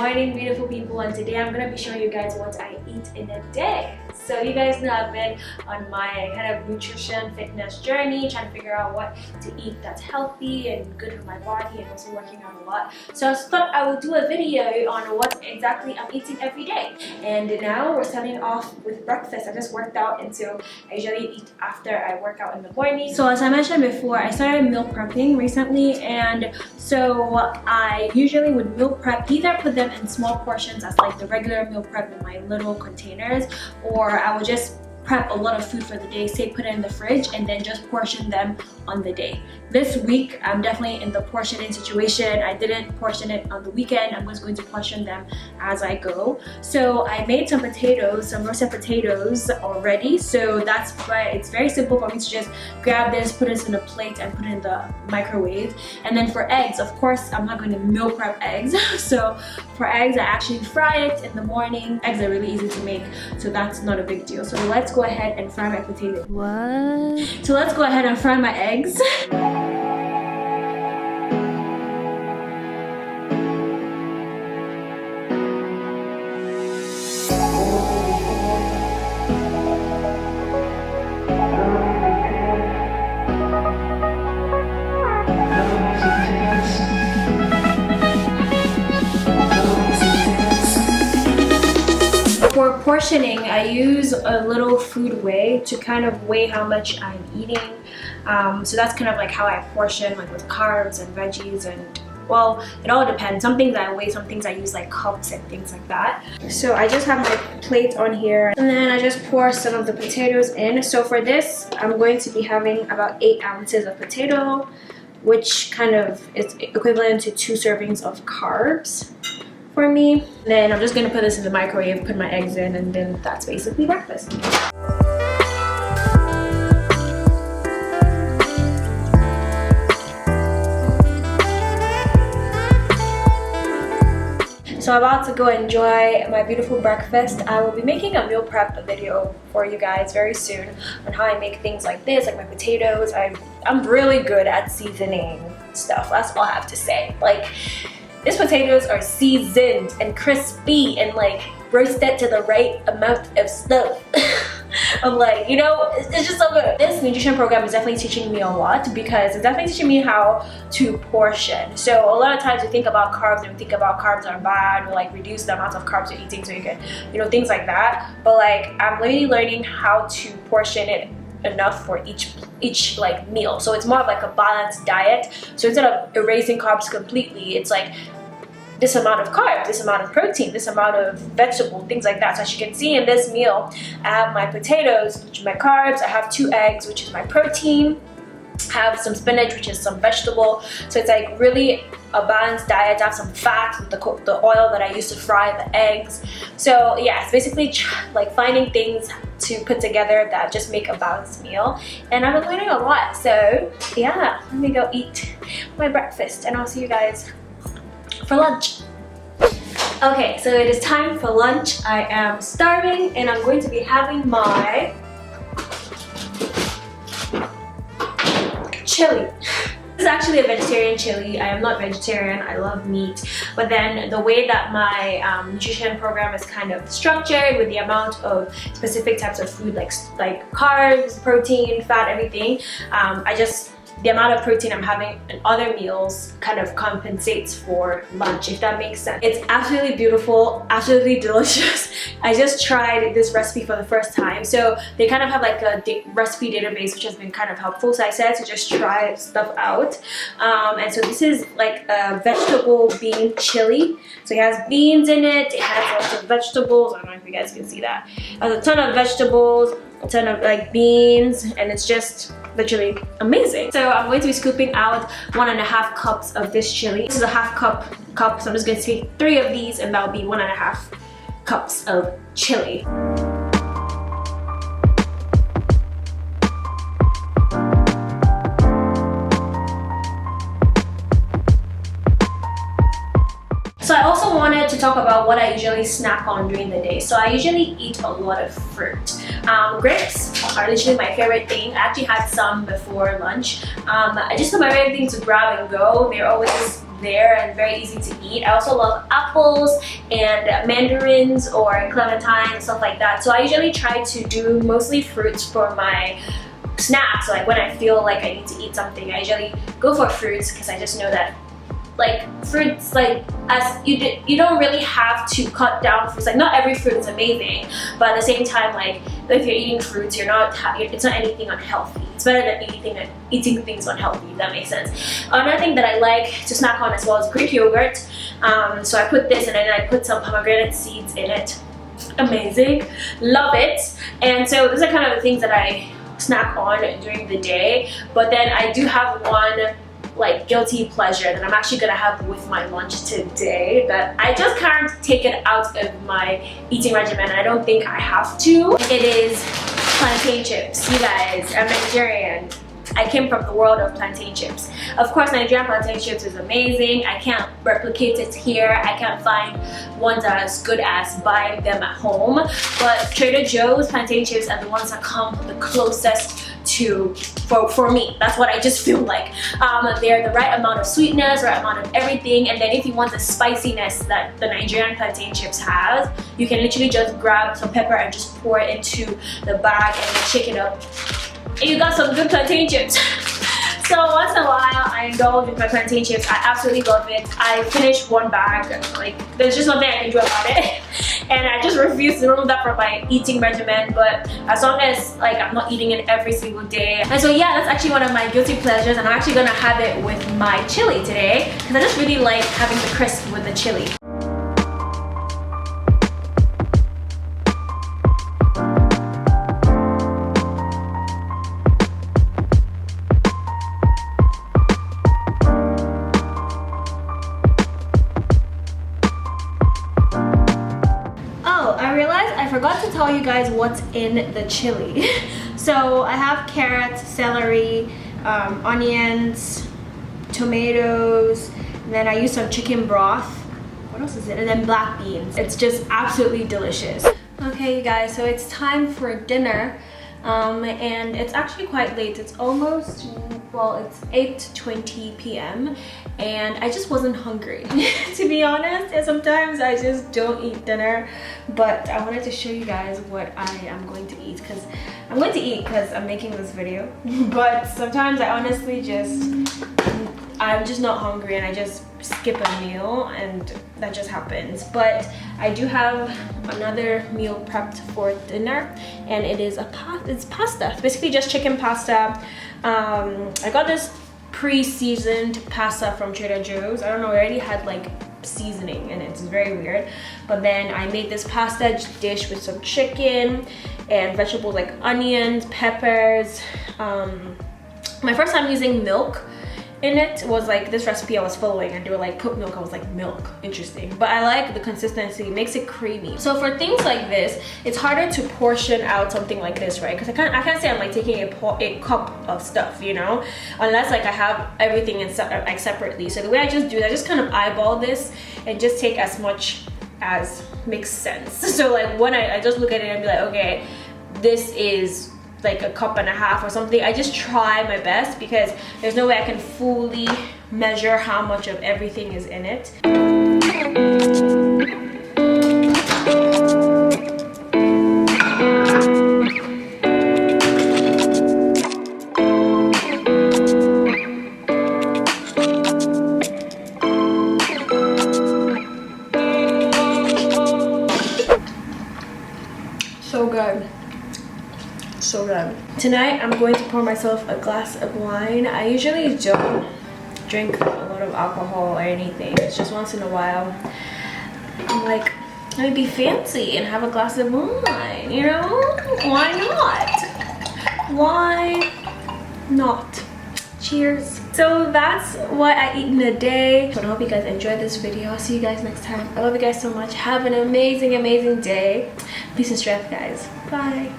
morning, beautiful people, and today I'm gonna be showing you guys what I eat in a day. So you guys know I've been on my kind of nutrition fitness journey, trying to figure out what to eat that's healthy and good for my body, and also working out a lot. So I thought I would do a video on what exactly I'm eating every day. And now we're starting off with breakfast. I just worked out, and so I usually eat after I work out in the morning. So as I mentioned before, I started meal prepping recently, and so I usually would meal prep, either put them in small portions as like the regular meal prep in my little containers, or I would just prep a lot of food for the day, say put it in the fridge, and then just portion them on the day. This week I'm definitely in the portioning situation. I didn't portion it on the weekend. I'm just going to portion them as I go. So I made some potatoes, some roasted potatoes already, so that's why it's very simple for me to just grab this, put this in a plate, and put it in the microwave. And then for eggs, of course I'm not going to meal prep eggs. So for eggs, I actually fry it in the morning. Eggs are really easy to make, so that's not a big deal. So let's go ahead and fry my potatoes. What? So let's go ahead and fry my eggs. For portioning, I use a little food weigh to kind of weigh how much I'm eating. So that's kind of like how I portion, like with carbs and veggies, and well, it all depends. Some things I weigh, some things I use like cups and things like that. So I just have my plate on here, and then I just pour some of the potatoes in. So for this, I'm going to be having about 8 ounces of potato, which kind of is equivalent to 2 servings of carbs for me. Then I'm just gonna put this in the microwave, put my eggs in, and then that's basically breakfast. So I'm about to go enjoy my beautiful breakfast. I will be making a meal prep video for you guys very soon on how I make things like this, like my potatoes. I'm really good at seasoning stuff. That's all I have to say. Like, these potatoes are seasoned and crispy and like roasted to the right amount of stuff. I'm like, you know, it's just so good. This nutrition program is definitely teaching me a lot, because it's definitely teaching me how to portion. So a lot of times we think about carbs and we think about carbs are bad, or like reduce the amount of carbs you're eating so you can, you know, things like that. But like, I'm really learning how to portion it enough for each like meal. So it's more of like a balanced diet. So instead of erasing carbs completely, it's like this amount of carbs, this amount of protein, this amount of vegetable, things like that. So as you can see in this meal, I have my potatoes, which is my carbs. I have 2 eggs, which is my protein. I have some spinach, which is some vegetable. So it's like really a balanced diet. I have some fat with the oil that I use to fry the eggs. So yeah, it's basically like finding things to put together that just make a balanced meal. And I've been learning a lot. So yeah, let me go eat my breakfast, and I'll see you guys for lunch. Okay, so it is time for lunch. I am starving, and I'm going to be having my chili. This is actually a vegetarian chili. I am not vegetarian. I love meat. But then the way that my nutrition program is kind of structured, with the amount of specific types of food, like carbs, protein, fat, everything, the amount of protein I'm having in other meals kind of compensates for lunch, if that makes sense. It's absolutely beautiful, absolutely delicious. I just tried this recipe for the first time. So they kind of have like a recipe database, which has been kind of helpful. So I said to just try stuff out. And so this is like a vegetable bean chili. So it has beans in it, it has lots of vegetables. I don't know if you guys can see that. It has a ton of vegetables, a ton of like beans, and it's just literally amazing. So I'm going to be scooping out 1.5 cups of this chili. This is a half cup, so I'm just going to take 3 of these, and that'll be 1.5 cups of chili. So I also wanted to talk about what I usually snack on during the day. So I usually eat a lot of fruit. Grapes are literally my favorite thing. I actually had some before lunch. I just put my favorite thing to grab and go. They're always there and very easy to eat. I also love apples and mandarins or clementines and stuff like that. So I usually try to do mostly fruits for my snacks. Like when I feel like I need to eat something, I usually go for fruits because I just know that like fruits, like as you don't really have to cut down fruits. Like not every fruit is amazing, but at the same time, like if you're eating fruits, it's not anything unhealthy. It's better than eating things unhealthy, if that makes sense. Another thing that I like to snack on as well is Greek yogurt. So I put this and then I put some pomegranate seeds in it. Amazing, love it. And so those are kind of the things that I snack on during the day. But then I do have one like guilty pleasure that I'm actually gonna have with my lunch today that I just can't take it out of my eating regimen. I don't think I have to. It is plantain chips. You guys, I'm Nigerian. I came from the world of plantain chips. Of course, Nigerian plantain chips is amazing. I can't replicate it here. I can't find ones that are as good as buying them at home. But Trader Joe's plantain chips are the ones that come the closest to, for me. That's what I just feel like. They're the right amount of sweetness, right amount of everything. And then if you want the spiciness that the Nigerian plantain chips have, you can literally just grab some pepper and just pour it into the bag and then shake it up. And you got some good plantain chips. So once in a while, I indulge with my plantain chips. I absolutely love it. I finished one bag. Like, there's just nothing I can do about it. And I just refuse to remove that from my eating regimen. But as long as like I'm not eating it every single day. And so yeah, that's actually one of my guilty pleasures. And I'm actually gonna have it with my chili today because I just really like having the crisp with the chili. I forgot to tell you guys what's in the chili. So I have carrots, celery, onions, tomatoes, and then I use some chicken broth. What else is it? And then black beans. It's just absolutely delicious. Okay, you guys, so it's time for dinner. And it's actually quite late. It's almost, well, it's 8:20 p.m. and I just wasn't hungry to be honest. And sometimes I just don't eat dinner, but I wanted to show you guys what I am going to eat because I'm going to eat because I'm making this video. But sometimes I honestly I'm just not hungry and I just skip a meal and that just happens. But I do have another meal prepped for dinner and it is it's pasta. It's basically just chicken pasta. I got this pre-seasoned pasta from Trader Joe's. I don't know, it already had like seasoning and it's very weird. But then I made this pasta dish with some chicken and vegetables like onions, peppers. My first time using milk in it was like this recipe I was following and they were like put milk. I was like, milk, interesting. But I like the consistency, it makes it creamy. So for things like this, it's harder to portion out something like this, right? Because I can't say I'm like taking a cup of stuff, you know, unless like I have everything in like separately. So the way I just do that, I just kind of eyeball this and just take as much as makes sense. So like when I just look at it and be like, okay, this is like a cup and a half or something. I just try my best because there's no way I can fully measure how much of everything is in it. So good. So good. Tonight I'm going to pour myself a glass of wine. I usually don't drink a lot of alcohol or anything. It's just once in a while. I'm like, let me be fancy and have a glass of wine, you know? Why not? Why not? Cheers. So that's what I eat in a day. So I hope you guys enjoyed this video. I'll see you guys next time. I love you guys so much. Have an amazing, amazing day. Peace and strength, guys. Bye.